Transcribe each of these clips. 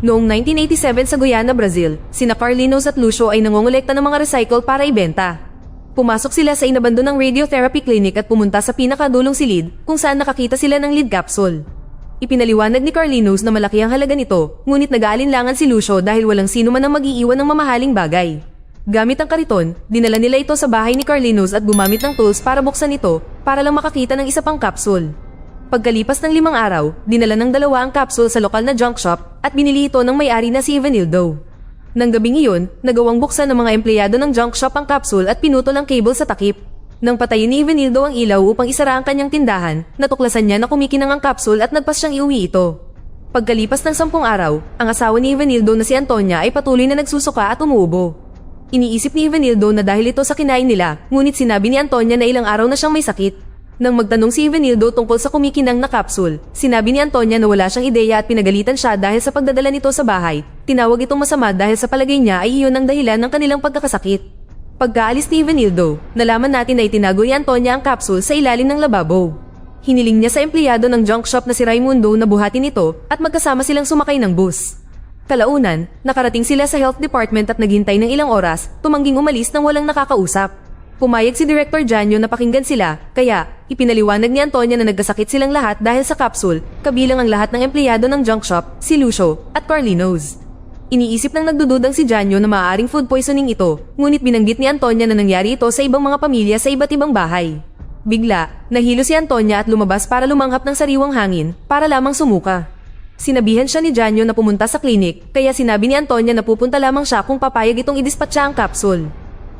Noong 1987 sa Guyana, Brazil, sina Carlinhos at Lucio ay nangongolekta ng mga recycle para ibenta. Pumasok sila sa inabandonang radiotherapy clinic at pumunta sa pinakadulong silid kung saan nakakita sila ng lead capsule. Ipinaliwanag ni Carlinhos na malaki ang halaga nito, ngunit nag-aalinlangan si Lucio dahil walang sino man ang mag-iiwan ng mamahaling bagay. Gamit ang kariton, dinala nila ito sa bahay ni Carlinhos at gumamit ng tools para buksan ito para lang makakita ng isa pang capsule. Pagkalipas ng 5 araw, dinala ng 2 ang capsule sa lokal na junk shop at binili ito ng may-ari na si Ivanildo. Nang gabing iyon, nagawang buksan ng mga empleyado ng junk shop ang capsule at pinutol ang cable sa takip. Nang patayin ni Ivanildo ang ilaw upang isara ang kanyang tindahan, natuklasan niya na kumikinang ang capsule at nagpas siyang iuwi ito. Pagkalipas ng 10 araw, ang asawa ni Ivanildo na si Antonia ay patuloy na nagsusuka at umuubo. Iniisip ni Ivanildo na dahil ito sa kinain nila, ngunit sinabi ni Antonia na ilang araw na siyang may sakit. Nang magtanong si Ivanildo tungkol sa kumikinang na capsule, sinabi ni Antonia na wala siyang ideya at pinagalitan siya dahil sa pagdadala nito sa bahay. Tinawag itong masama dahil sa palagay niya ay iyon ang dahilan ng kanilang pagkakasakit. Pagkaalis ni Ivanildo, nalaman natin na itinago ni Antonia ang capsule sa ilalim ng lababo. Hiniling niya sa empleyado ng junk shop na si Raimundo na buhatin ito at magkasama silang sumakay ng bus. Kalaunan, nakarating sila sa health department at naghintay ng ilang oras, tumangging umalis nang walang nakakausap. Pumayag si Director Janyo na pakinggan sila, kaya ipinaliwanag ni Antonia na nagkasakit silang lahat dahil sa capsule, kabilang ang lahat ng empleyado ng junk shop, si Lucio, at Carlinhos. Iniisip ng nagdududang si Janyo na maaaring food poisoning ito, ngunit binanggit ni Antonia na nangyari ito sa ibang mga pamilya sa iba't ibang bahay. Bigla, nahilo si Antonia at lumabas para lumanghap ng sariwang hangin, para lamang sumuka. Sinabihan siya ni Janyo na pumunta sa klinik, kaya sinabi ni Antonia na pupunta lamang siya kung papayag itong idispatcha ang capsule.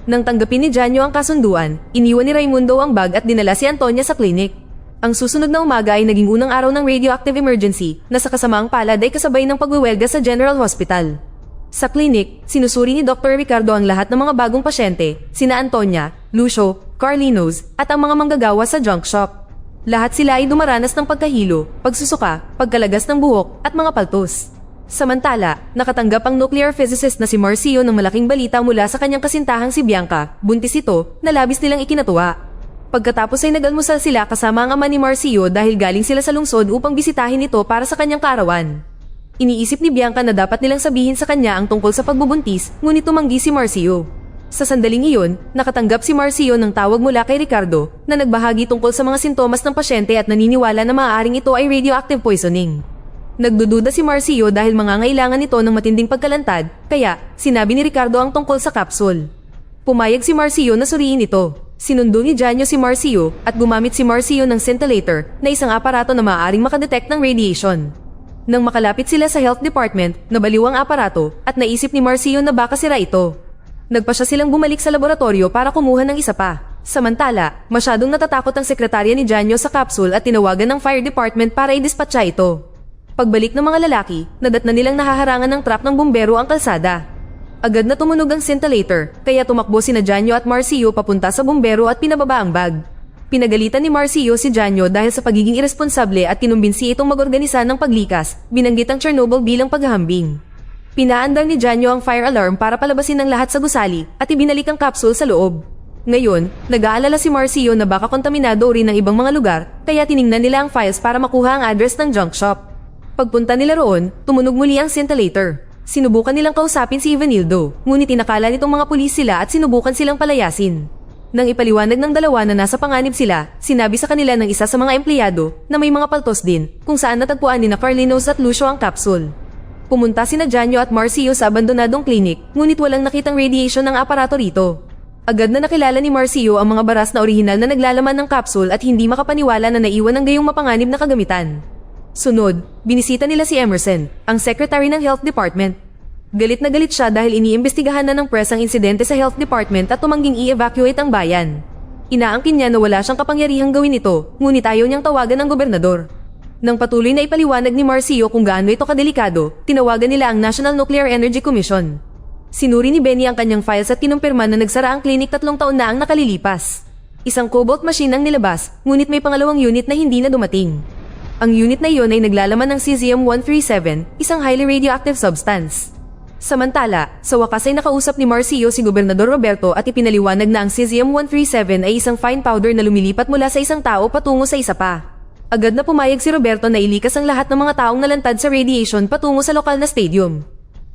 Nang tanggapin ni Janyo ang kasunduan, iniwan ni Raimundo ang bag at dinala si Antonia sa klinik. Ang susunod na umaga ay naging unang araw ng radioactive emergency na sa kasamaang palad ay kasabay ng pagwewelga sa General Hospital. Sa klinik, sinusuri ni Dr. Ricardo ang lahat ng mga bagong pasyente, sina Antonia, Lucio, Carlinhos, at ang mga manggagawa sa junk shop. Lahat sila ay dumaranas ng pagkahilo, pagsusuka, pagkalagas ng buhok, at mga paltos. Samantala, nakatanggap ang nuclear physicist na si Marcio ng malaking balita mula sa kanyang kasintahang si Bianca, buntis ito, na labis nilang ikinatuwa. Pagkatapos ay nag-almusal sila kasama ang ama ni Marcio dahil galing sila sa lungsod upang bisitahin ito para sa kanyang kaarawan. Iniisip ni Bianca na dapat nilang sabihin sa kanya ang tungkol sa pagbubuntis, ngunit tumanggi si Marcio. Sa sandaling iyon, nakatanggap si Marcio ng tawag mula kay Ricardo na nagbahagi tungkol sa mga sintomas ng pasyente at naniniwala na maaaring ito ay radioactive poisoning. Nagdududa si Marcio dahil mangangailangan nito ng matinding pagkalantad, kaya sinabi ni Ricardo ang tungkol sa capsule. Pumayag si Marcio na suriin ito. Sinundo ni Janyo si Marcio at gumamit si Marcio ng scintillator na isang aparato na maaaring makadetect ng radiation. Nang makalapit sila sa health department, nabaliw ang aparato at naisip ni Marcio na baka sira ito. Nagpasya silang bumalik sa laboratorio para kumuha ng isa pa. Samantala, masyadong natatakot ang sekretarya ni Janyo sa capsule at tinawagan ng fire department para idispatcha ito. Pagbalik ng mga lalaki, nadatna nilang nahaharangan ng truck ng bumbero ang kalsada. Agad na tumunog ang scintillator, kaya tumakbo sina Janyo at Marcio papunta sa bumbero at pinababa ang bag. Pinagalitan ni Marcio si Janyo dahil sa pagiging irresponsable at kinumbinsi itong mag-organisa ng paglikas, binanggit ang Chernobyl bilang paghahambing. Pinaandar ni Janyo ang fire alarm para palabasin ang lahat sa gusali at ibinalik ang capsule sa loob. Ngayon, nag-aalala si Marcio na baka kontaminado rin ng ibang mga lugar, kaya tiningnan nila ang files para makuha ang address ng junk shop. Pagpunta nila roon, tumunog muli ang scintillator. Sinubukan nilang kausapin si Ivanildo, ngunit inakala nitong mga pulis sila at sinubukan silang palayasin. Nang ipaliwanag ng dalawa na nasa panganib sila, sinabi sa kanila ng isa sa mga empleyado na may mga paltos din kung saan natagpuan ni Carlinhos at Lucio ang capsule. Pumunta sina Janyo at Marcio sa abandonadong klinik, ngunit walang nakitang radiation ng aparato rito. Agad na nakilala ni Marcio ang mga baras na orihinal na naglalaman ng capsule at hindi makapaniwala na naiwan ng gayong mapanganib na kagamitan. Sunod, binisita nila si Emerson, ang secretary ng health department. Galit na galit siya dahil iniimbestigahan na ng press ang insidente sa health department at tumangging i-evacuate ang bayan. Inaangkin niya na wala siyang kapangyarihang gawin ito, ngunit ayaw niyang tawagan ng gobernador. Nang patuloy na ipaliwanag ni Marcio kung gaano ito kadelikado, tinawagan nila ang National Nuclear Energy Commission. Sinuri ni Benny ang kanyang files at kinumpirma na nagsara ang klinik 3 taon na ang nakalilipas. Isang cobalt machine ang nilabas, ngunit may pangalawang unit na hindi na dumating. Ang unit na iyon ay naglalaman ng cesium-137, isang highly radioactive substance. Samantala, sa wakas ay nakausap ni Marcio si Gobernador Roberto at ipinaliwanag na ang cesium-137 ay isang fine powder na lumilipat mula sa isang tao patungo sa isa pa. Agad na pumayag si Roberto na ilikas ang lahat ng mga taong nalantad sa radiation patungo sa lokal na stadium.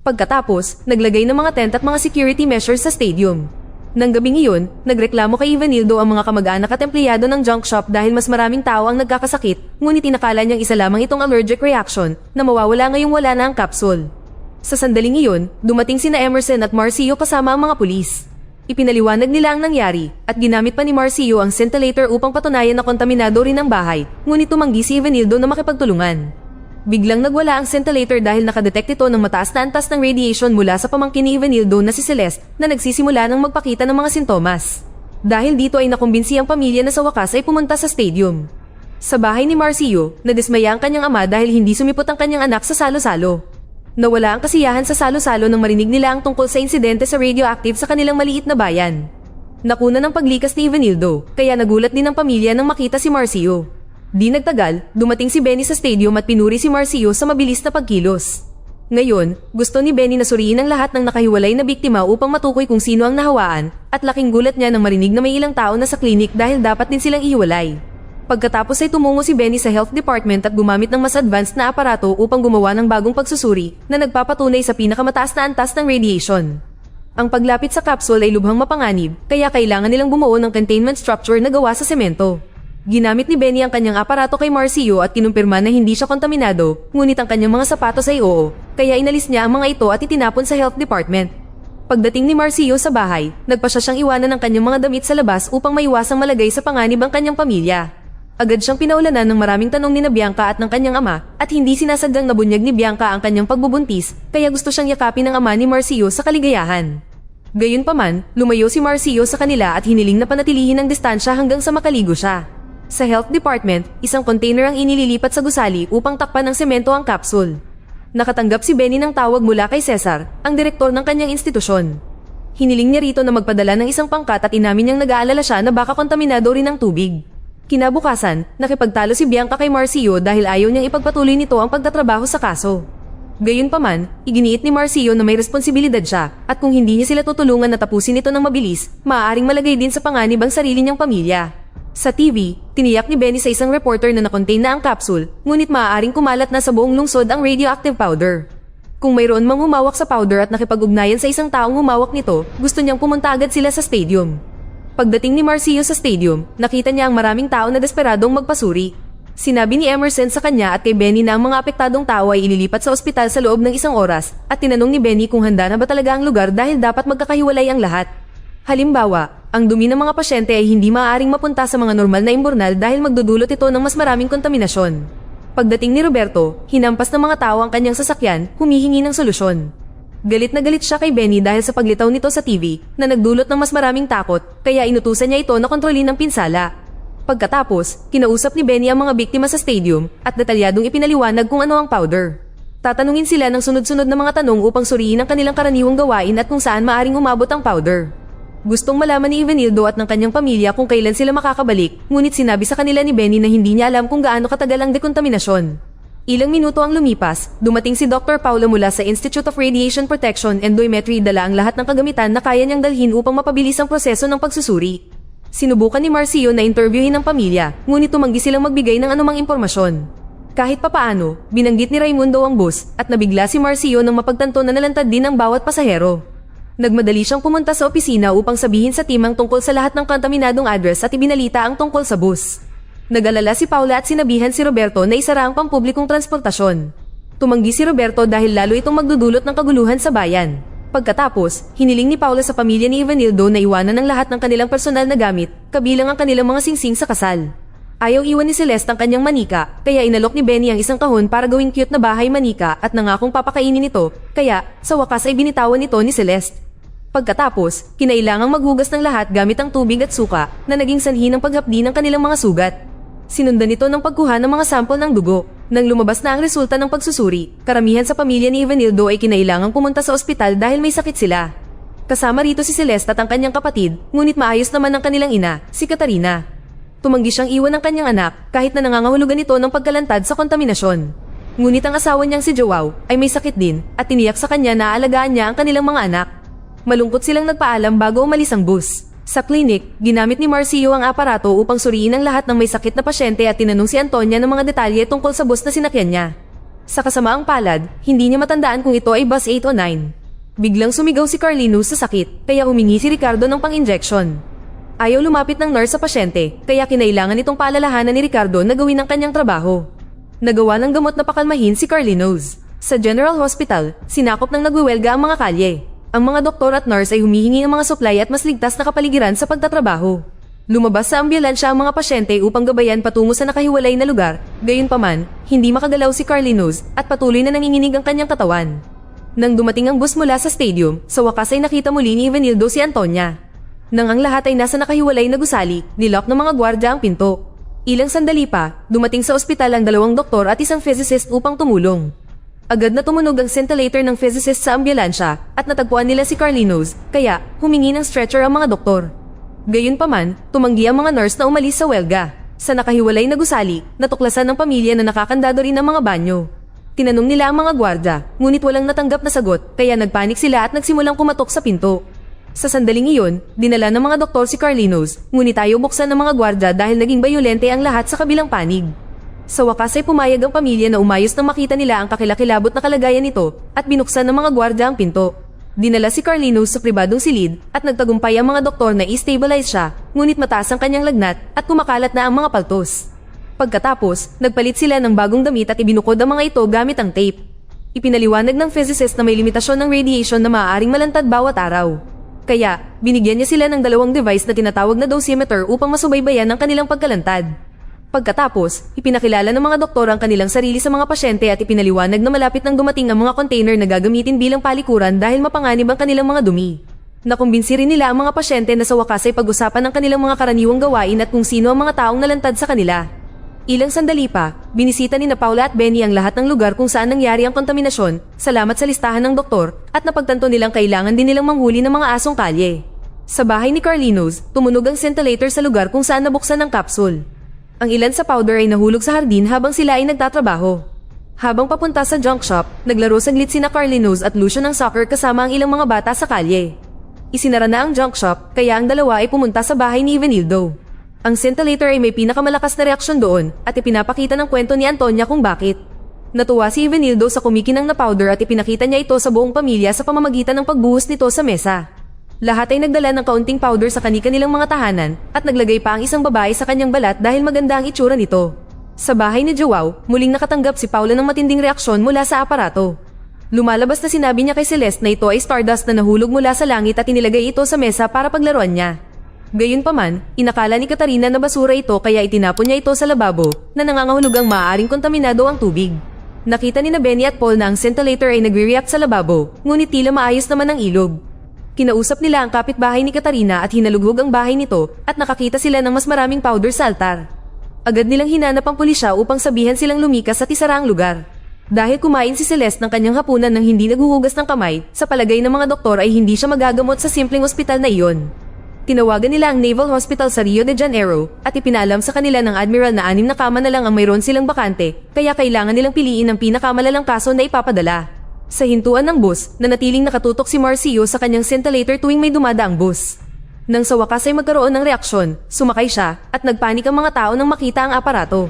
Pagkatapos, naglagay ng mga tent at mga security measures sa stadium. Nang gabing iyon, nagreklamo kay Ivanildo ang mga kamag-anak at empleyado ng junk shop dahil mas maraming tao ang nagkakasakit, ngunit inakala niyang isa lamang itong allergic reaction na mawawala ngayong wala na ang capsule. Sa sandaling iyon, dumating sina Emerson at Marcio kasama ang mga pulis. Ipinaliwanag nila ang nangyari at ginamit pa ni Marcio ang scintillator upang patunayan na kontaminado rin ang bahay, ngunit tumanggi si Ivanildo na makipagtulungan. Biglang nagwala ang scintillator dahil nakadetect ito ng mataas na antas ng radiation mula sa pamangkin ni Ivanildo na si Celeste na nagsisimula ng magpakita ng mga sintomas. Dahil dito ay nakumbinsi ang pamilya na sa wakas ay pumunta sa stadium. Sa bahay ni Marcio, nadismaya ang kanyang ama dahil hindi sumipot ang kanyang anak sa salo-salo. Nawala ang kasiyahan sa salo-salo nang marinig nila ang tungkol sa insidente sa radioactive sa kanilang maliit na bayan. Nakuna ng paglikas ni Ivanildo, kaya nagulat din ang pamilya nang makita si Marcio. Di nagtagal, dumating si Benny sa stadium at pinuri si Marcio sa mabilis na pagkilos. Ngayon, gusto ni Benny na suriin ang lahat ng nakahiwalay na biktima upang matukoy kung sino ang nahawaan, at laking gulat niya nang marinig na may ilang tao na sa klinik dahil dapat din silang ihiwalay. Pagkatapos ay tumungo si Benny sa health department at gumamit ng mas advanced na aparato upang gumawa ng bagong pagsusuri na nagpapatunay sa pinakamataas na antas ng radiation. Ang paglapit sa capsule ay lubhang mapanganib, kaya kailangan nilang bumuo ng containment structure na gawa sa semento. Ginamit ni Benny ang kanyang aparato kay Marcio at kinumpirma na hindi siya kontaminado, ngunit ang kanyang mga sapatos ay oo, kaya inalis niya ang mga ito at itinapon sa health department. Pagdating ni Marcio sa bahay, nagpasya siyang iwanan ang kanyang mga damit sa labas upang maiwasang malagay sa panganib ang kanyang pamilya. Agad siyang pinaulanan ng maraming tanong ni Bianca at ng kanyang ama at hindi sinasadyang nabunyag ni Bianca ang kanyang pagbubuntis, kaya gusto siyang yakapin ng ama ni Marcio sa kaligayahan. Gayunpaman, lumayo si Marcio sa kanila at hiniling na panatilihin ang distansya hanggang sa makaligo siya. Sa health department, isang container ang inililipat sa gusali upang takpan ng semento ang capsule. Nakatanggap si Benny ng tawag mula kay Cesar, ang direktor ng kanyang institusyon. Hiniling niya rito na magpadala ng isang pangkat at inamin niyang nag-aalala siya na baka kontaminado rin ang tubig. Kinabukasan, nakipagtalo si Bianca kay Marcio dahil ayaw niyang ipagpatuloy nito ang pagtatrabaho sa kaso. Gayunpaman, iginiit ni Marcio na may responsibilidad siya at kung hindi niya sila tutulungan na tapusin ito ng mabilis, maaaring malagay din sa panganib ang sarili niyang pamilya. Sa TV, tiniyak ni Benny sa isang reporter na nakontain na ang capsule, ngunit maaaring kumalat na sa buong lungsod ang radioactive powder. Kung mayroon mang humawak sa powder at nakipag-ugnayan sa isang taong humawak nito, gusto niyang pumunta agad sila sa stadium. Pagdating ni Marcio sa stadium, nakita niya ang maraming tao na desperadong magpasuri. Sinabi ni Emerson sa kanya at kay Benny na ang mga apektadong tao ay ililipat sa ospital sa loob ng isang oras at tinanong ni Benny kung handa na ba talaga ang lugar dahil dapat magkakahiwalay ang lahat. Halimbawa, ang dumi ng mga pasyente ay hindi maaaring mapunta sa mga normal na imburnal dahil magdudulot ito ng mas maraming kontaminasyon. Pagdating ni Roberto, hinampas ng mga tao ang kanyang sasakyan, humihingi ng solusyon. Galit na galit siya kay Benny dahil sa paglitaw nito sa TV na nagdulot ng mas maraming takot, kaya inutusan niya ito na kontrolin ng pinsala. Pagkatapos, kinausap ni Benny ang mga biktima sa stadium at detalyadong ipinaliwanag kung ano ang powder. Tatanungin sila ng sunod-sunod na mga tanong upang suriin ang kanilang karaniwang gawain at kung saan maaring umabot ang powder. Gustong malaman ni Ivanildo at ng kanyang pamilya kung kailan sila makakabalik, ngunit sinabi sa kanila ni Benny na hindi niya alam kung gaano katagal ang dekontaminasyon. Ilang minuto ang lumipas, dumating si Dr. Paula mula sa Institute of Radiation Protection and Dosimetry, dala ang lahat ng kagamitan na kaya niyang dalhin upang mapabilis ang proseso ng pagsusuri. Sinubukan ni Marcio na interviewin ang pamilya, ngunit tumanggi silang magbigay ng anumang impormasyon. Kahit papaano, binanggit ni Raimundo ang bus at nabigla si Marcio nang mapagtanto na nalantad din ang bawat pasahero. Nagmadali siyang pumunta sa opisina upang sabihin sa timang tungkol sa lahat ng kontaminadong address at ibinalita ang tungkol sa bus. Nag-alala si Paula at sinabihan si Roberto na isara ang pampublikong transportasyon. Tumanggi si Roberto dahil lalo itong magdudulot ng kaguluhan sa bayan. Pagkatapos, hiniling ni Paula sa pamilya ni Ivanildo na iwanan ng lahat ng kanilang personal na gamit, kabilang ang kanilang mga singsing sa kasal. Ayaw iwan ni Celeste ang kanyang manika, kaya inalok ni Benny ang isang kahon para gawing cute na bahay manika at nangakong papakainin ito, kaya sa wakas ay binitawan nito ni Celeste. Pagkatapos, kinailangang maghugas ng lahat gamit ang tubig at suka na naging sanhi ng paghapdi ng kanilang mga sugat. Sinundan ito ng pagkuha ng mga sample ng dugo. Nang lumabas na ang resulta ng pagsusuri, karamihan sa pamilya ni Ivanildo ay kinailangang pumunta sa ospital dahil may sakit sila. Kasama rito si Celeste at ang kanyang kapatid, ngunit maayos naman ang kanilang ina, si Katarina. Tumanggi siyang iwan ng kanyang anak kahit na nangangahulugan ito ng pagkalantad sa kontaminasyon. Ngunit ang asawa niyang si Joao ay may sakit din at tiniyak sa kanya na aalagaan niya ang kanilang mga anak. Malungkot silang nagpaalam bago umalis ang bus. Sa klinik, ginamit ni Marcio ang aparato upang suriin ang lahat ng may sakit na pasyente at tinanong si Antonia ng mga detalye tungkol sa bus na sinakyan niya. Sa kasamaang palad, hindi niya matandaan kung ito ay bus 8 o 9. Biglang sumigaw si Carlinus sa sakit, kaya humingi si Ricardo ng pang-injection. Ayaw lumapit ng nurse sa pasyente, kaya kinailangan itong paalalahanan ni Ricardo na gawin ang kanyang trabaho. Nagawa ng gamot na pakalmahin si Carlinus. Sa General Hospital, sinakop ng nagwiwelga ang mga kalye. Ang mga doktor at nurse ay humihingi ng mga supply at mas ligtas na kapaligiran sa pagtatrabaho. Lumabas sa ambulansya ang mga pasyente upang gabayan patungo sa nakahiwalay na lugar, gayunpaman, hindi makagalaw si Carlinus at patuloy na nanginginig ang kanyang katawan. Nang dumating ang bus mula sa stadium, sa wakas ay nakita muli ni Evanildo si Antonia. Nang ang lahat ay nasa nakahiwalay na gusali, nilock ng mga gwardya ang pinto. Ilang sandali pa, dumating sa ospital ang 2 doktor at isang physicist upang tumulong. Agad na tumunog ang scintillator ng physicist sa ambulansya at natagpuan nila si Carlinus, kaya humingi ng stretcher ang mga doktor. Gayunpaman, tumanggi ang mga nurse na umalis sa welga. Sa nakahiwalay na gusali, natuklasan ng pamilya na nakakandado rin ang mga banyo. Tinanong nila ang mga gwardya, ngunit walang natanggap na sagot, kaya nagpanik sila at nagsimulang kumatok sa pinto. Sa sandaling iyon, dinala ng mga doktor si Carlinus, ngunit ayaw buksan ng mga gwardya dahil naging bayolente ang lahat sa kabilang panig. Sa wakas ay pumayag ang pamilya na umayos nang makita nila ang kakilakilabot na kalagayan nito at binuksan ng mga gwardya ang pinto. Dinala si Carlinus sa pribadong silid at nagtagumpay ang mga doktor na i-stabilize siya, ngunit mataas ang kanyang lagnat at kumakalat na ang mga paltos. Pagkatapos, nagpalit sila ng bagong damit at ibinukod ang mga ito gamit ang tape. Ipinaliwanag ng physicist na may limitasyon ng radiation na maaaring malantad bawat araw. Kaya, binigyan niya sila ng 2 device na tinatawag na dosimeter upang masubaybayan ang kanilang pagkalantad. Pagkatapos, ipinakilala ng mga doktor ang kanilang sarili sa mga pasyente at ipinaliwanag na malapit nang dumating ang mga container na gagamitin bilang palikuran dahil mapanganib ang kanilang mga dumi. Nakumbinsi rin nila ang mga pasyente na sa wakas ay pag-usapan ang kanilang mga karaniwang gawain at kung sino ang mga taong nalantad sa kanila. Ilang sandali pa, binisita ni na Paula at Benny ang lahat ng lugar kung saan nangyari ang kontaminasyon, salamat sa listahan ng doktor, at napagtanto nilang kailangan din nilang manghuli ng mga asong kalye. Sa bahay ni Carlinus, tumunog ang scintillator sa lugar kung saan nabuksan ang kapsul. Ang ilan sa powder ay nahulog sa hardin habang sila ay nagtatrabaho. Habang papunta sa junk shop, naglaro saglit sina Carlinus at Lucio ng soccer kasama ang ilang mga bata sa kalye. Isinara na ang junk shop, kaya ang dalawa ay pumunta sa bahay ni Evanildo. Ang scintillator ay may pinakamalakas na reaksyon doon at ipinapakita ng kwento ni Antonia kung bakit. Natuwa si Evanildo sa kumikinang na powder at ipinakita niya ito sa buong pamilya sa pamamagitan ng pagbuhos nito sa mesa. Lahat ay nagdala ng kaunting powder sa kanilang mga tahanan at naglagay pa ang isang babae sa kanyang balat dahil maganda ang itsura nito. Sa bahay ni Joao, muling nakatanggap si Paula ng matinding reaksyon mula sa aparato. Lumalabas na sinabi niya kay Celeste na ito ay stardust na nahulog mula sa langit at inilagay ito sa mesa para paglaruan niya. Gayunpaman, inakala ni Katarina na basura ito kaya itinapon niya ito sa lababo na nangangahulugang maaaring kontaminado ang tubig. Nakita ni na Benny at Paul na ang scintillator ay nagre-react sa lababo, ngunit tila maayos naman ang ilog. Kinausap nila ang kapitbahay ni Katarina at hinalughog ang bahay nito at nakakita sila ng mas maraming powder sa altar. Agad nilang hinanap ang pulisya upang sabihan silang lumikas at isara ang lugar. Dahil kumain si Celeste ng kanyang hapunan nang hindi naghuhugas ng kamay, sa palagay ng mga doktor ay hindi siya magagamot sa simpleng ospital na iyon. Tinawagan nila ang Naval Hospital sa Rio de Janeiro at ipinalam sa kanila ng Admiral na 6 na kama na lang ang mayroon silang bakante, kaya kailangan nilang piliin ang pinakamalalang kaso na ipapadala. Sa hintuan ng bus, nanatiling nakatutok si Marcio sa kanyang scintillator tuwing may dumadaang bus. Nang sa wakas ay magkaroon ng reaksyon, sumakay siya at nagpanik ang mga tao nang makita ang aparato.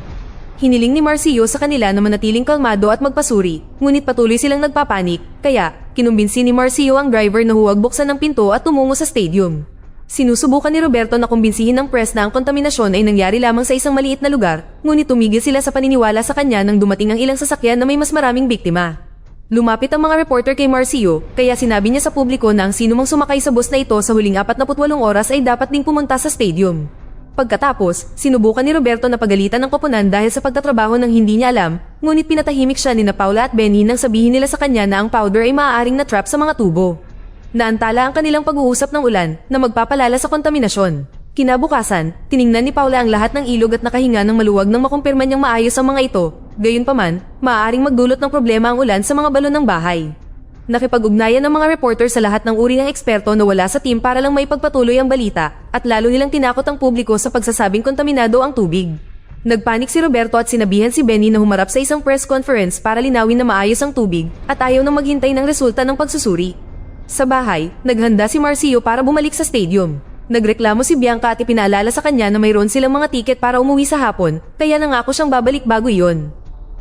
Hiniling ni Marcio sa kanila na manatiling kalmado at magpasuri, ngunit patuloy silang nagpapanik, kaya kinumbinsi ni Marcio ang driver na huwag buksan ng pinto at tumungo sa stadium. Sinusubukan ni Roberto na kumbinsihin ng press na ang kontaminasyon ay nangyari lamang sa isang maliit na lugar, ngunit tumigil sila sa paniniwala sa kanya nang dumating ang ilang sasakyan na may mas maraming biktima. Lumapit ang mga reporter kay Marcio, kaya sinabi niya sa publiko na ang sinumang sumakay sa bus na ito sa huling 48 oras ay dapat ding pumunta sa stadium. Pagkatapos, sinubukan ni Roberto na pagalitan ng koponan dahil sa pagtatrabaho ng hindi niya alam, ngunit pinatahimik siya ni na Paula at Benny nang sabihin nila sa kanya na ang powder ay maaaring na-trap sa mga tubo. Naantala ang kanilang pag-uusap ng ulan na magpapalala sa kontaminasyon. Kinabukasan, tiningnan ni Paula ang lahat ng ilog at nakahinga ng maluwag nang makumpirma niyang maayos ang mga ito. Gayunpaman, maaaring magdulot ng problema ang ulan sa mga balon ng bahay. Nakipag-ugnayan ng mga reporter sa lahat ng uri ng eksperto na wala sa team para lang maipagpatuloy ang balita at lalo nilang tinakot ang publiko sa pagsasabing kontaminado ang tubig. Nagpanik si Roberto at sinabihan si Benny na humarap sa isang press conference para linawin na maayos ang tubig at ayaw nang maghintay ng resulta ng pagsusuri. Sa bahay, naghanda si Marcio para bumalik sa stadium. Nagreklamo si Bianca at ipinaalala sa kanya na mayroon silang mga tiket para umuwi sa hapon, kaya nangako siyang babalik bago iyon.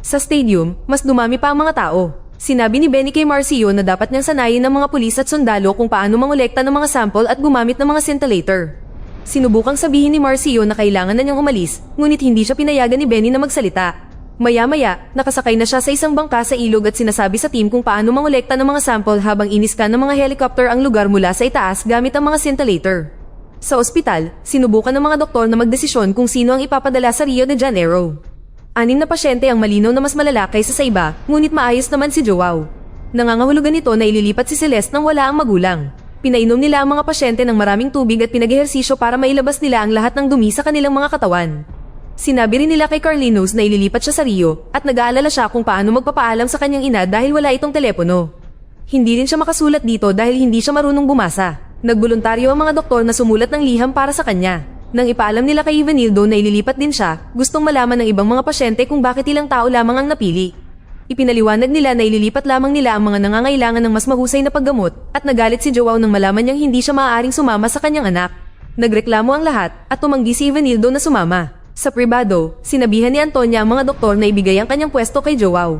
Sa stadium, mas dumami pa ang mga tao. Sinabi ni Benny kay Marcio na dapat niyang sanayin ng mga pulis at sundalo kung paano mangolekta ng mga sample at gumamit ng mga scintillator. Sinubukang sabihin ni Marcio na kailangan na niyang umalis, ngunit hindi siya pinayagan ni Benny na magsalita. Maya-maya, nakasakay na siya sa isang bangka sa ilog at sinasabi sa team kung paano mangolekta ng mga sample habang iniskan ng mga helicopter ang lugar mula sa itaas gamit ang mga scintillator. Sa ospital, sinubukan ng mga doktor na magdesisyon kung sino ang ipapadala sa Rio de Janeiro. 6 na pasyente ang malinaw na mas malala kaysa sa iba, ngunit maayos naman si Joao. Nangangahulugan nito na ililipat si Celeste nang wala ang magulang. Pinainom nila ang mga pasyente ng maraming tubig at pinag-ehersisyo para mailabas nila ang lahat ng dumi sa kanilang mga katawan. Sinabi rin nila kay Carlinos na ililipat siya sa Rio at nag-aalala siya kung paano magpapaalam sa kanyang ina dahil wala itong telepono. Hindi rin siya makasulat dito dahil hindi siya marunong bumasa. Nagboluntaryo ang mga doktor na sumulat ng liham para sa kanya. Nang ipaalam nila kay Ivanildo na ililipat din siya, gustong malaman ng ibang mga pasyente kung bakit ilang tao lamang ang napili. Ipinaliwanag nila na ililipat lamang nila ang mga nangangailangan ng mas mahusay na paggamot at nagalit si Joao nang malaman niyang hindi siya maaaring sumama sa kanyang anak. Nagreklamo ang lahat at tumanggi si Ivanildo na sumama. Sa pribado, sinabihan ni Antonia ang mga doktor na ibigay ang kanyang pwesto kay Joao.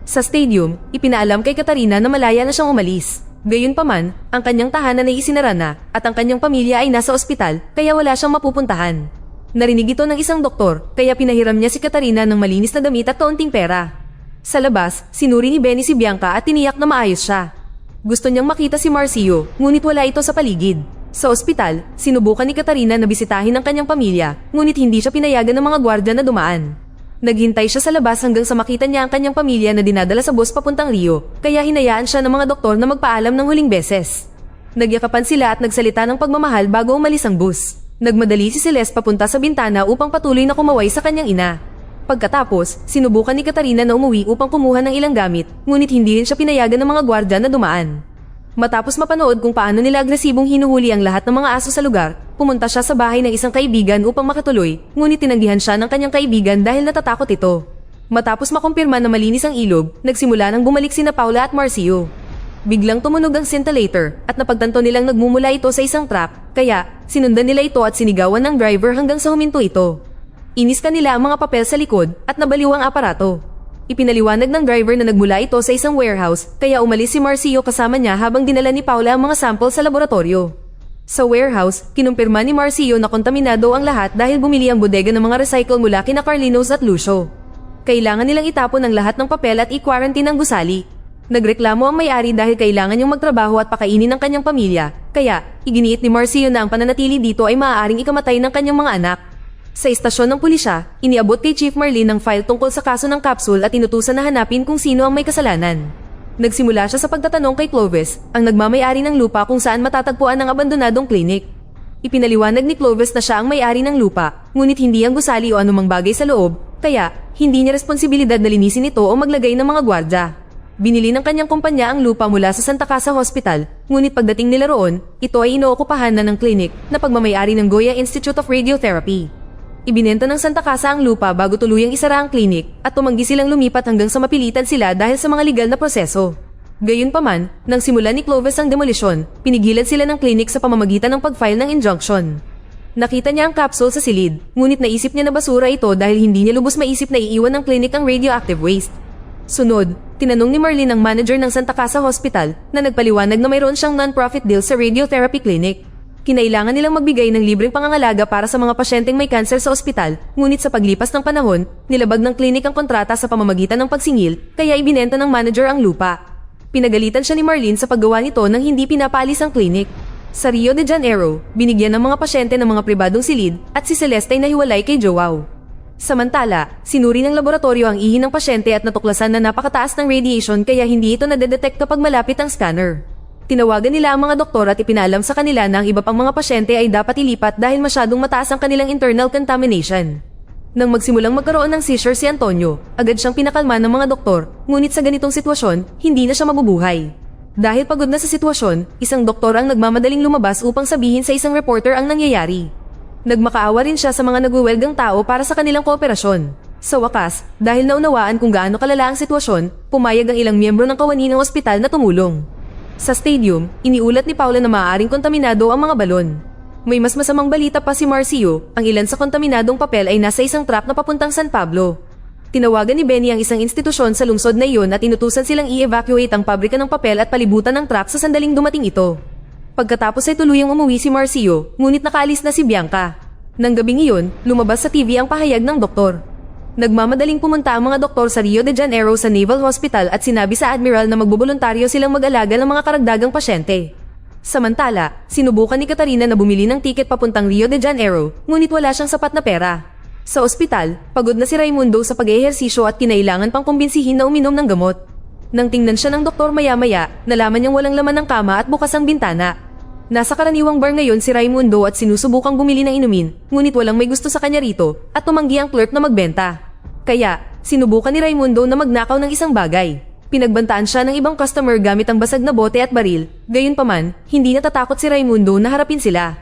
Sa stadium, ipinaalam kay Katarina na malaya na siyang umalis. Gayunpaman, ang kanyang tahanan ay isinara na at ang kanyang pamilya ay nasa ospital kaya wala siyang mapupuntahan. Narinig ito ng isang doktor kaya pinahiram niya si Katarina ng malinis na damit at kaunting pera. Sa labas, sinuri ni Benny si Bianca at tiniyak na maayos siya. Gusto niyang makita si Marcio, ngunit wala ito sa paligid. Sa ospital, sinubukan ni Katarina na bisitahin ang kanyang pamilya, ngunit hindi siya pinayagan ng mga gwardiya na dumaan. Naghintay siya sa labas hanggang sa makita niya ang kanyang pamilya na dinadala sa bus papuntang Rio, kaya hinayaan siya ng mga doktor na magpaalam ng huling beses. Nagyakapan sila at nagsalita ng pagmamahal bago umalis ang bus. Nagmadali si Celeste papunta sa bintana upang patuloy na kumaway sa kanyang ina. Pagkatapos, sinubukan ni Katarina na umuwi upang kumuha ng ilang gamit, ngunit hindi rin siya pinayagan ng mga gwardiya na dumaan. Matapos mapanood kung paano nila agresibong hinuhuli ang lahat ng mga aso sa lugar, pumunta siya sa bahay ng isang kaibigan upang makatuloy, ngunit tinanggihan siya ng kanyang kaibigan dahil natatakot ito. Matapos makumpirma na malinis ang ilog, nagsimula nang bumalik sina Paula at Marcio. Biglang tumunog ang scintillator at napagtanto nilang nagmumula ito sa isang trap, kaya sinundan nila ito at sinigawan ng driver hanggang sa huminto ito. Iniskan nila ang mga papel sa likod at nabaliw ang aparato. Ipinaliwanag ng driver na nagmula ito sa isang warehouse, kaya umalis si Marcio kasama niya habang dinala ni Paula ang mga sample sa laboratorio. Sa warehouse, kinumpirma ni Marcio na kontaminado ang lahat dahil bumili ang bodega ng mga recycle mula kina Carlinos at Lucio. Kailangan nilang itapon ang lahat ng papel at i-quarantine ang gusali. Nagreklamo ang may-ari dahil kailangan niyang magtrabaho at pakainin ang kanyang pamilya, kaya iginiit ni Marcio na ang pananatili dito ay maaaring ikamatay ng kanyang mga anak. Sa istasyon ng pulisya, iniabot kay Chief Marlin ang file tungkol sa kaso ng capsule at inutusan na hanapin kung sino ang may kasalanan. Nagsimula siya sa pagtatanong kay Clovis, ang nagmamay-ari ng lupa kung saan matatagpuan ang abandonadong klinik. Ipinaliwanag ni Clovis na siya ang may-ari ng lupa, ngunit hindi ang gusali o anumang bagay sa loob, kaya hindi niya responsibilidad na linisin ito o maglagay ng mga gwardya. Binili ng kanyang kumpanya ang lupa mula sa Santa Casa Hospital, ngunit pagdating nila roon, ito ay inookupahan na ng klinik na pagmamay-ari ng Goya Institute of Radiotherapy. Ibinenta ng Santa Casa ang lupa bago tuluyang isara ang klinik at tumanggi silang lumipat hanggang sa mapilitan sila dahil sa mga legal na proseso. Gayunpaman, nang simulan ni Clovis ang demolisyon, pinigilan sila ng klinik sa pamamagitan ng pag-file ng injunction. Nakita niya ang capsule sa silid, ngunit naisip niya na basura ito dahil hindi niya lubos maisip na iiwan ng klinik ang radioactive waste. Sunod, tinanong ni Marlene ang manager ng Santa Casa Hospital na nagpaliwanag na mayroon siyang non-profit deal sa radiotherapy clinic. Kinailangan nilang magbigay ng libreng pangangalaga para sa mga pasyenteng may cancer sa ospital, ngunit sa paglipas ng panahon, nilabag ng klinik ang kontrata sa pamamagitan ng pagsingil, kaya ibinenta ng manager ang lupa. Pinagalitan siya ni Marlene sa paggawa nito nang hindi pinapaalis ang klinik. Sa Rio de Janeiro, binigyan ng mga pasyente ng mga pribadong silid at si Celeste ay nahiwalay kay Joao. Samantala, sinuri ng laboratorio ang ihi ng pasyente at natuklasan na napakataas ng radiation kaya hindi ito nadedetect kapag malapit ang scanner. Tinawagan nila ang mga doktor at ipinalam sa kanila na ang iba pang mga pasyente ay dapat ilipat dahil masyadong mataas ang kanilang internal contamination. Nang magsimulang magkaroon ng seizure si Antonio, agad siyang pinakalma ng mga doktor, ngunit sa ganitong sitwasyon, hindi na siya mabubuhay. Dahil pagod na sa sitwasyon, isang doktor ang nagmamadaling lumabas upang sabihin sa isang reporter ang nangyayari. Nagmakaawa rin siya sa mga nagwewelgang tao para sa kanilang kooperasyon. Sa wakas, dahil naunawaan kung gaano kalala ang sitwasyon, pumayag ang ilang miyembro ng kawani ng ospital na tumulong. Sa stadium, iniulat ni Paula na maaaring kontaminado ang mga balon. May mas masamang balita pa si Marcio, ang ilan sa kontaminadong papel ay nasa isang truck na papuntang San Pablo. Tinawagan ni Benny ang isang institusyon sa lungsod na iyon at inutusan silang i-evacuate ang pabrika ng papel at palibutan ng truck sa sandaling dumating ito. Pagkatapos ay tuluyang umuwi si Marcio, ngunit nakaalis na si Bianca. Nang gabing iyon, lumabas sa TV ang pahayag ng doktor. Nagmamadaling pumunta ang mga doktor sa Rio de Janeiro sa Naval Hospital at sinabi sa Admiral na magboboluntaryo silang mag-alaga ng mga karagdagang pasyente. Samantala, sinubukan ni Katarina na bumili ng tiket papuntang Rio de Janeiro, ngunit wala siyang sapat na pera. Sa ospital, pagod na si Raimundo sa pag-ehersisyo at kinailangan pang kumbinsihin na uminom ng gamot. Nang tingnan siya ng doktor maya-maya, nalaman niyang walang laman ng kama at bukas ang bintana. Nasa karaniwang bar ngayon si Raimundo at sinusubukang bumili ng inumin, ngunit walang may gusto sa kanya rito at tumanggi ang clerk na magbenta. Kaya, sinubukan ni Raimundo na magnakaw ng isang bagay. Pinagbantaan siya ng ibang customer gamit ang basag na bote at baril, gayunpaman, hindi natatakot si Raimundo na harapin sila.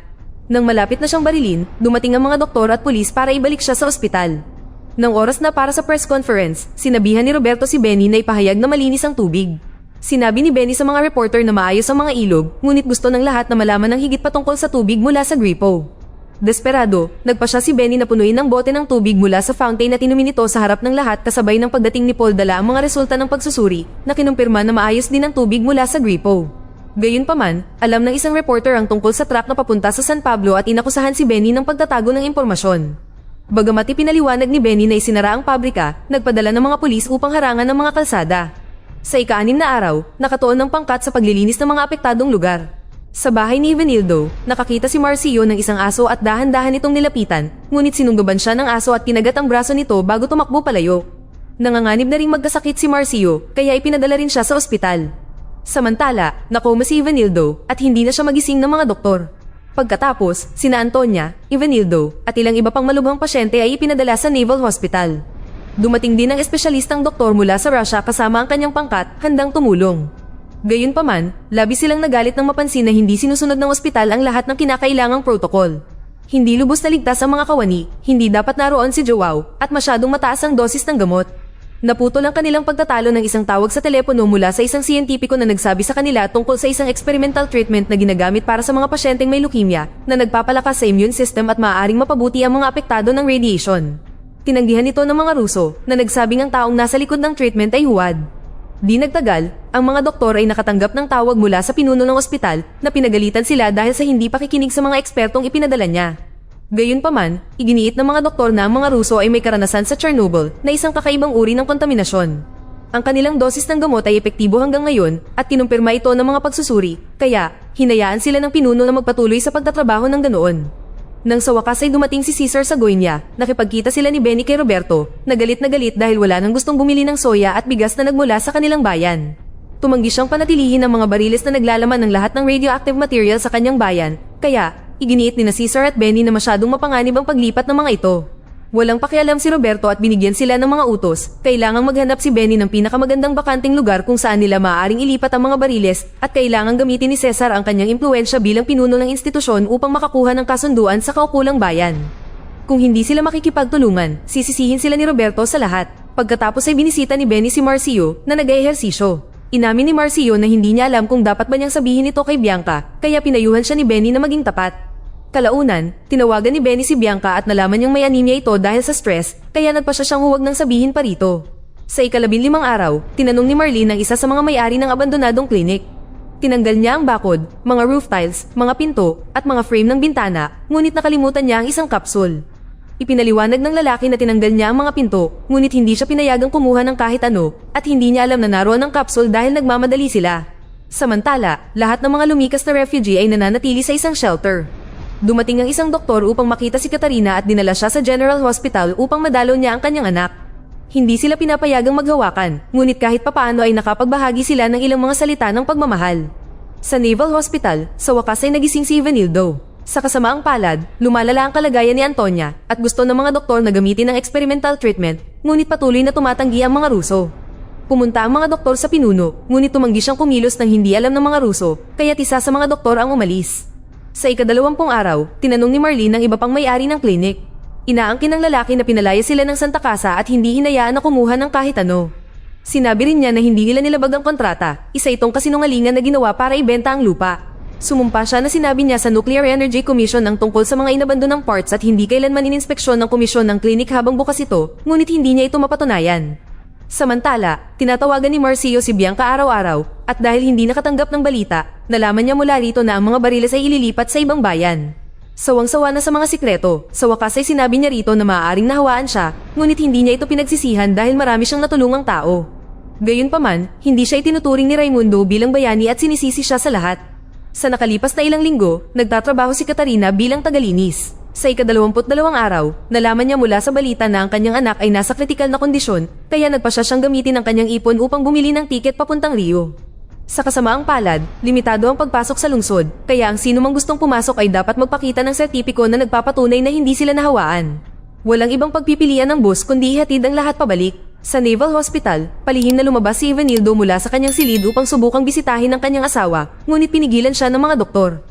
Nang malapit na siyang barilin, dumating ang mga doktor at pulis para ibalik siya sa ospital. Nang oras na para sa press conference, sinabihan ni Roberto si Benny na ipahayag na malinis ang tubig. Sinabi ni Benny sa mga reporter na maayos ang mga ilog, ngunit gusto ng lahat na malaman ng higit patungkol sa tubig mula sa gripo. Desperado, nagpa siya si Benny na punuin ng bote ng tubig mula sa fountain at inumin ito sa harap ng lahat kasabay ng pagdating ni Paul dala ang mga resulta ng pagsusuri na kinumpirma na maayos din ang tubig mula sa gripo. Gayunpaman, alam ng isang reporter ang tungkol sa truck na papunta sa San Pablo at inakusahan si Benny ng pagtatago ng impormasyon. Bagamat ipinaliwanag ni Benny na isinara ang pabrika, nagpadala ng mga pulis upang harangan ng mga kalsada. Sa ika-6 na araw, nakatuon ng pangkat sa paglilinis ng mga apektadong lugar. Sa bahay ni Ivanildo, nakakita si Marcio ng isang aso at dahan-dahan itong nilapitan, ngunit sinunggaban siya ng aso at kinagat ang braso nito bago tumakbo palayo. Nanganganib na ring magkasakit si Marcio, kaya ipinadala rin siya sa ospital. Samantala, nakoma si Ivanildo at hindi na siya magising ng mga doktor. Pagkatapos, sina Antonia, Ivanildo at ilang iba pang malubhang pasyente ay ipinadala sa Naval Hospital. Dumating din ang espesyalistang doktor mula sa Russia kasama ang kanyang pangkat, handang tumulong. Gayunpaman, labis silang nagalit nang mapansin na hindi sinusunod ng ospital ang lahat ng kinakailangang protokol. Hindi lubos na ligtas ang mga kawani, hindi dapat naroon si Joao, at masyadong mataas ang dosis ng gamot. Naputol ang kanilang pagtatalo ng isang tawag sa telepono mula sa isang siyentipiko na nagsabi sa kanila tungkol sa isang experimental treatment na ginagamit para sa mga pasyenteng may leukemia na nagpapalakas sa immune system at maaaring mapabuti ang mga apektado ng radiation. Tinanggihan ito ng mga Ruso na nagsabing ang taong nasa likod ng treatment ay huwad. Di nagtagal, ang mga doktor ay nakatanggap ng tawag mula sa pinuno ng ospital na pinagalitan sila dahil sa hindi pakikinig sa mga ekspertong ipinadala niya. Gayunpaman, iginiit ng mga doktor na ang mga Ruso ay may karanasan sa Chernobyl na isang kakaibang uri ng kontaminasyon. Ang kanilang dosis ng gamot ay epektibo hanggang ngayon at kinumpirma ito ng mga pagsusuri, kaya hinayaan sila ng pinuno na magpatuloy sa pagtatrabaho ng ganoon. Nang sa wakas ay dumating si Cesar Sagoynia, nakipagkita sila ni Benny kay Roberto, na galit dahil wala nang gustong bumili ng soya at bigas na nagmula sa kanilang bayan. Tumanggi siyang panatilihin ang mga bariles na naglalaman ng lahat ng radioactive material sa kanyang bayan, kaya iginiit ni na Cesar at Benny na masyadong mapanganib ang paglipat ng mga ito. Walang pakialam si Roberto at binigyan sila ng mga utos, kailangang maghanap si Benny ng pinakamagandang bakanting lugar kung saan nila maaaring ilipat ang mga bariles at kailangang gamitin ni Cesar ang kanyang impluensya bilang pinuno ng institusyon upang makakuha ng kasunduan sa kaukulang bayan. Kung hindi sila makikipagtulungan, sisisihin sila ni Roberto sa lahat. Pagkatapos ay binisita ni Benny si Marcio na nag-ehersisyo. Inamin ni Marcio na hindi niya alam kung dapat ba niyang sabihin ito kay Bianca, kaya pinayuhan siya ni Benny na maging tapat. Kalaunan, tinawagan ni Benny si Bianca at nalaman niyang may anemia ito dahil sa stress, kaya nagpa siya siyang huwag nang sabihin pa rito. Sa ika-15 araw, tinanong ni Marlene ang isa sa mga may-ari ng abandonadong klinik. Tinanggal niya ang bakod, mga roof tiles, mga pinto, at mga frame ng bintana, ngunit nakalimutan niya ang isang kapsul. Ipinaliwanag ng lalaki na tinanggal niya ang mga pinto, ngunit hindi siya pinayagang kumuha ng kahit ano, at hindi niya alam na naroon ang kapsul dahil nagmamadali sila. Samantala, lahat ng mga lumikas na refugee ay nananatili sa isang shelter. Dumating ang isang doktor upang makita si Katarina at dinala siya sa General Hospital upang madalaw niya ang kanyang anak. Hindi sila pinapayagang maghawakan, ngunit kahit papaano ay nakapagbahagi sila ng ilang mga salita ng pagmamahal. Sa Naval Hospital, sa wakas ay nagising si Ivanildo. Sa kasamaang palad, lumalala ang kalagayan ni Antonia at gusto ng mga doktor na gamitin ang experimental treatment, ngunit patuloy na tumatanggi ang mga Ruso. Pumunta ang mga doktor sa pinuno, ngunit tumanggi siyang kumilos ng hindi alam ng mga Ruso, kaya't isa sa mga doktor ang umalis. Sa ika-20 araw, tinanong ni Marlene ang iba pang may-ari ng klinik. Inaangkin ng lalaki na pinalaya sila ng Santa Casa at hindi hinayaan na kumuha ng kahit ano. Sinabi rin niya na hindi nila nilabag ang kontrata, isa itong kasinungalingan na ginawa para ibenta ang lupa. Sumumpa siya na sinabi niya sa Nuclear Energy Commission ang tungkol sa mga inabandonang parts at hindi kailanman ininspeksyon ng komisyon ng klinik habang bukas ito, ngunit hindi niya ito mapatunayan. Samantala, tinatawagan ni Marcio si Bianca araw-araw, at dahil hindi nakatanggap ng balita, nalaman niya mula rito na ang mga bariles ay ililipat sa ibang bayan. Sawang-sawa na sa mga sikreto, sa wakas ay sinabi niya rito na maaaring nahawaan siya, ngunit hindi niya ito pinagsisihan dahil marami siyang natulungang tao. Gayunpaman, hindi siya itinuturing ni Raimundo bilang bayani at sinisisi siya sa lahat. Sa nakalipas na ilang linggo, nagtatrabaho si Katarina bilang tagalinis. Sa ika-22 araw, nalaman niya mula sa balita na ang kanyang anak ay nasa kritikal na kondisyon, kaya nagpa siyang gamitin ang kanyang ipon upang bumili ng tiket papuntang Rio. Sa kasamaang palad, limitado ang pagpasok sa lungsod, kaya ang sino mang gustong pumasok ay dapat magpakita ng sertipiko na nagpapatunay na hindi sila nahawaan. Walang ibang pagpipilian ng bus kundi ihatid ang lahat pabalik. Sa Naval Hospital, palihim na lumabas si Evanildo mula sa kanyang silid upang subukang bisitahin ang kanyang asawa, ngunit pinigilan siya ng mga doktor.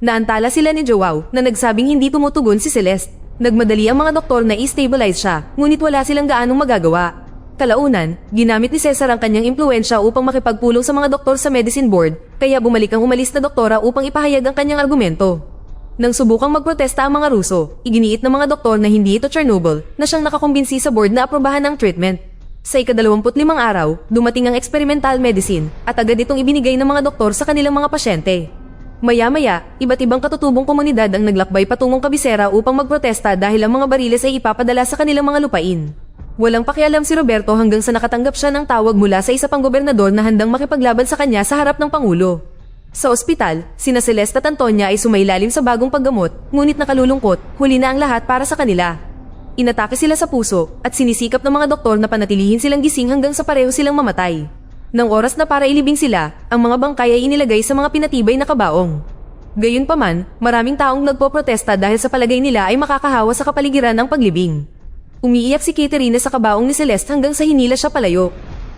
Naantala sila ni Joao na nagsabing hindi tumutugon si Celeste. Nagmadali ang mga doktor na i-stabilize siya, ngunit wala silang gaanong magagawa. Kalaunan, ginamit ni Cesar ang kanyang impluensya upang makipagpulong sa mga doktor sa medicine board, kaya bumalik ang umalis na doktora upang ipahayag ang kanyang argumento. Nang subukang magprotesta ang mga Ruso, iginiit ng mga doktor na hindi ito Chernobyl, na siyang nakakumbinsi sa board na aprobahan ang treatment. Sa ika-25 araw, dumating ang experimental medicine, at agad itong ibinigay ng mga doktor sa kanilang mga pasyente. Maya-maya, iba't ibang katutubong komunidad ang naglakbay patungong kabisera upang magprotesta dahil ang mga bariles ay ipapadala sa kanilang mga lupain. Walang pakialam si Roberto hanggang sa nakatanggap siya ng tawag mula sa isa pang gobernador na handang makipaglaban sa kanya sa harap ng Pangulo. Sa ospital, sina Celeste at Antonia ay sumailalim sa bagong paggamot, ngunit nakalulungkot, huli na ang lahat para sa kanila. Inatake sila sa puso at sinisikap ng mga doktor na panatilihin silang gising hanggang sa pareho silang mamatay. Nang oras na para ilibing sila, ang mga bangkay ay inilagay sa mga pinatibay na kabaong. Gayunpaman, maraming taong nagpoprotesta dahil sa palagay nila ay makakahawa sa kapaligiran ng paglibing. Umiiyak si Katerina sa kabaong ni Celeste hanggang sa hinila siya palayo.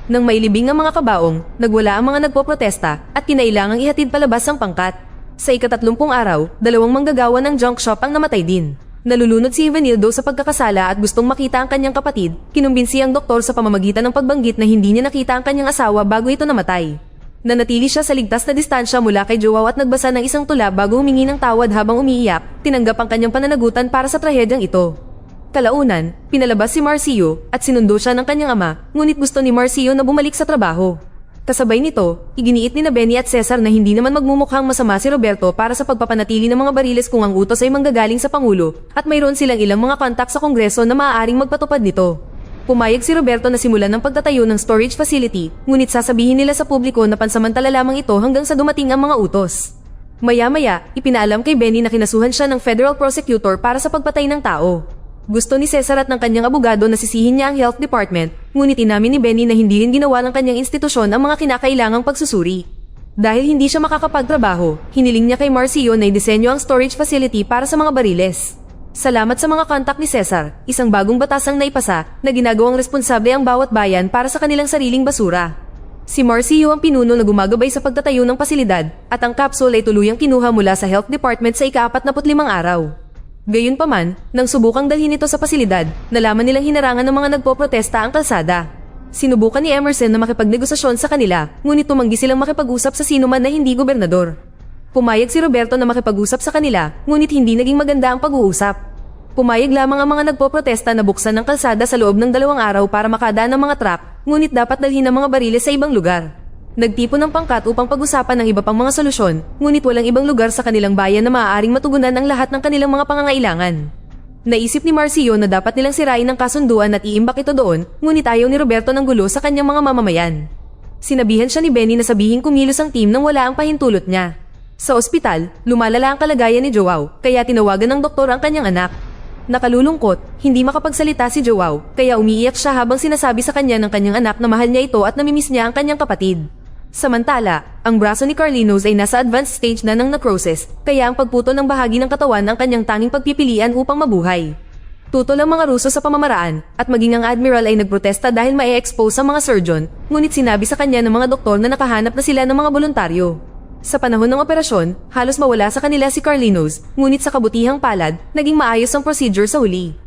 Nang mailibing ang mga kabaong, nagwala ang mga nagpoprotesta at kinailangang ihatid palabas ang pangkat. Sa ika-30 araw, 2 manggagawa ng junk shop ang namatay din. Nalulunod si Evanildo sa pagkakasala at gustong makita ang kanyang kapatid, kinumbinsi ang doktor sa pamamagitan ng pagbanggit na hindi niya nakita ang kanyang asawa bago ito namatay. Nanatili siya sa ligtas na distansya mula kay Joao at nagbasa ng isang tula bago humingi ng tawad habang umiiyak, tinanggap ang kanyang pananagutan para sa trahedyang ito. Kalaunan, pinalabas si Marcio at sinundo siya ng kanyang ama, ngunit gusto ni Marcio na bumalik sa trabaho. Kasabay nito, iginiit ni Benny at Cesar na hindi naman magmumukhang masama si Roberto para sa pagpapanatili ng mga bariles kung ang utos ay manggagaling sa Pangulo at mayroon silang ilang mga kontak sa Kongreso na maaaring magpatupad nito. Pumayag si Roberto na simulan ng pagtatayo ng storage facility, ngunit sasabihin nila sa publiko na pansamantala lamang ito hanggang sa dumating ang mga utos. Maya-maya, ipinaalam kay Benny na kinasuhan siya ng federal prosecutor para sa pagpatay ng tao. Gusto ni Cesar at ng kanyang abogado na sisihin niya ang health department, ngunit inamin ni Benny na hindi rin ginawa ng kanyang institusyon ang mga kinakailangang pagsusuri. Dahil hindi siya makakapagtrabaho, hiniling niya kay Marcio na idisenyo ang storage facility para sa mga bariles. Salamat sa mga kontak ni Cesar, isang bagong batas ang naipasa na ginagawang responsable ang bawat bayan para sa kanilang sariling basura. Si Marcio ang pinuno na gumagabay sa pagtatayo ng pasilidad at ang capsule ay tuluyang kinuha mula sa health department sa ika-45 araw. Gayunpaman, nang subukang dalhin ito sa pasilidad, nalaman nilang hinarangan ng mga nagpoprotesta ang kalsada. Sinubukan ni Emerson na makipagnegosasyon sa kanila, ngunit tumanggi silang makipag-usap sa sinuman na hindi gobernador. Pumayag si Roberto na makipag-usap sa kanila, ngunit hindi naging maganda ang pag-uusap. Pumayag lamang ang mga nagpoprotesta na buksan ng kalsada sa loob ng 2 araw para makadaan ng mga truck, ngunit dapat dalhin ang mga bariles sa ibang lugar. Nagtipon ng pangkat upang pag-usapan ng iba pang mga solusyon, ngunit walang ibang lugar sa kanilang bayan na maaaring matugunan ang lahat ng kanilang mga pangangailangan. Naisip ni Marcio na dapat nilang sirain ang kasunduan at iimbak ito doon, ngunit ayaw ni Roberto ng gulo sa kanyang mga mamamayan. Sinabihan siya ni Benny na sabihing kumilos ang team nang wala ang pahintulot niya. Sa ospital, lumalala ang kalagayan ni Joao, kaya tinawagan ng doktor ang kanyang anak. Nakalulungkot, hindi makapagsalita si Joao, kaya umiiyak siya habang sinasabi sa kanya ng kanyang anak na mahal niya ito at namimiss niya ang kanyang kapatid. Samantala, ang braso ni Carlinos ay nasa advanced stage na ng necrosis, kaya ang pagputol ng bahagi ng katawan ang kanyang tanging pagpipilian upang mabuhay. Tutol ang mga Ruso sa pamamaraan, at maging ang Admiral ay nagprotesta dahil ma-expose ang mga surgeon, ngunit sinabi sa kanya ng mga doktor na nakahanap na sila ng mga voluntaryo. Sa panahon ng operasyon, halos mawala sa kanila si Carlinos, ngunit sa kabutihang palad, naging maayos ang procedure sa huli.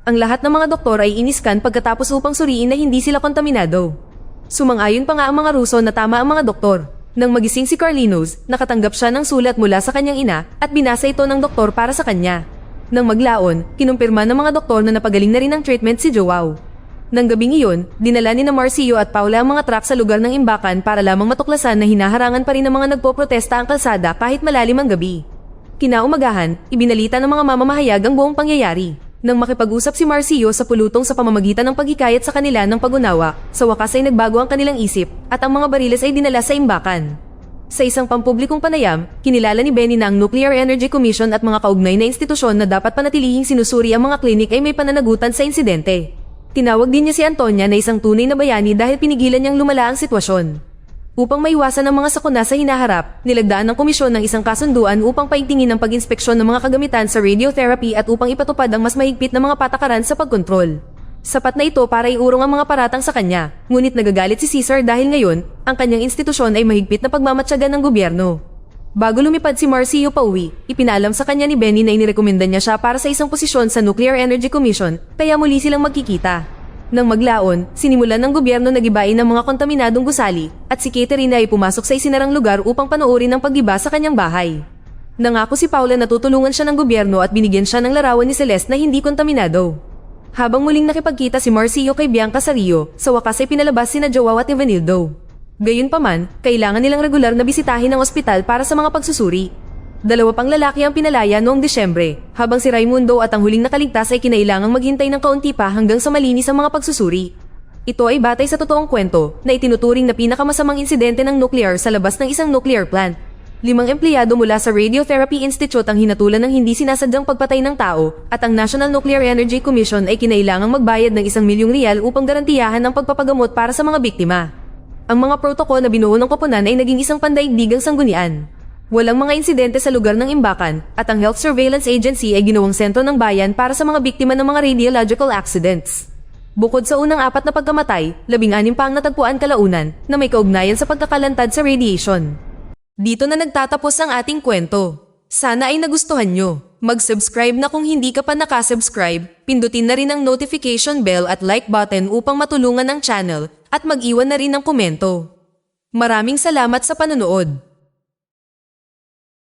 Ang lahat ng mga doktor ay iniskan pagkatapos upang suriin na hindi sila kontaminado. Sumang-ayon pa nga ang mga Ruso na tama ang mga doktor. Nang magising si Carlinos, nakatanggap siya ng sulat mula sa kanyang ina at binasa ito ng doktor para sa kanya. Nang maglaon, kinumpirma ng mga doktor na napagaling na rin ang treatment si Joao. Nang gabing iyon, dinala ni na Marcio at Paula ang mga truck sa lugar ng imbakan para lamang matuklasan na hinaharangan pa rin ng mga nagpoprotesta ang kalsada kahit malalim ang gabi. Kinaumagahan, ibinalita ng mga mamamahayag ang buong pangyayari. Nang makipag-usap si Marcio sa pulutong sa pamamagitan ng paghikayat sa kanila ng pag-unawa, sa wakas ay nagbago ang kanilang isip at ang mga bariles ay dinala sa imbakan. Sa isang pampublikong panayam, kinilala ni Benny na ang Nuclear Energy Commission at mga kaugnay na institusyon na dapat panatilihing sinusuri ang mga klinik ay may pananagutan sa insidente. Tinawag din niya si Antonia na isang tunay na bayani dahil pinigilan niyang lumala ang sitwasyon. Upang maiwasan ang mga sakuna sa hinaharap, nilagdaan ng komisyon ng isang kasunduan upang paigtingin ang pag-inspeksyon ng mga kagamitan sa radiotherapy at upang ipatupad ang mas mahigpit na mga patakaran sa pagkontrol. Sapat na ito para iurong ang mga paratang sa kanya, ngunit nagagalit si Cesar dahil ngayon, ang kanyang institusyon ay mahigpit na pagmamatyagan ng gobyerno. Bago lumipad si Marcio pauwi, ipinalam sa kanya ni Benny na inirekomenda niya siya para sa isang posisyon sa Nuclear Energy Commission, kaya muli silang magkikita. Nang maglaon, sinimulan ng gobyerno na gibain ang mga kontaminadong gusali at si Katerina ay pumasok sa isinarang lugar upang panoorin ang paggiba sa kanyang bahay. Nangako si Paula na tutulungan siya ng gobyerno at binigyan siya ng larawan ni Celeste na hindi kontaminado. Habang muling nakipagkita si Marcio kay Bianca sa Rio, sa wakas ay pinalabas sina Joao at Evanildo. Gayunpaman, kailangan nilang regular na bisitahin ang ospital para sa mga pagsusuri. Dalawa pang lalaki ang pinalaya noong Disyembre, habang si Raimundo at ang huling nakaligtas ay kinailangang maghintay ng kaunti pa hanggang sa malinis ang mga pagsusuri. Ito ay batay sa totoong kwento na itinuturing na pinakamasamang insidente ng nuclear sa labas ng isang nuclear plant. 5 empleyado mula sa Radiotherapy Institute ang hinatulan ng hindi sinasadyang pagpatay ng tao at ang National Nuclear Energy Commission ay kinailangang magbayad ng ₱1,000,000 upang garantiyahan ang pagpapagamot para sa mga biktima. Ang mga protokol na binuo ng koponan ay naging isang pandaigdigang sanggunian. Walang mga insidente sa lugar ng imbakan at ang Health Surveillance Agency ay ginawang sentro ng bayan para sa mga biktima ng mga radiological accidents. Bukod sa unang 4 na pagkamatay, 16 pa ang natagpuan kalaunan na may kaugnayan sa pagkakalantad sa radiation. Dito na nagtatapos ang ating kwento. Sana ay nagustuhan nyo. Mag-subscribe na kung hindi ka pa nakasubscribe, pindutin na rin ang notification bell at like button upang matulungan ang channel at mag-iwan na rin ng komento. Maraming salamat sa panonood.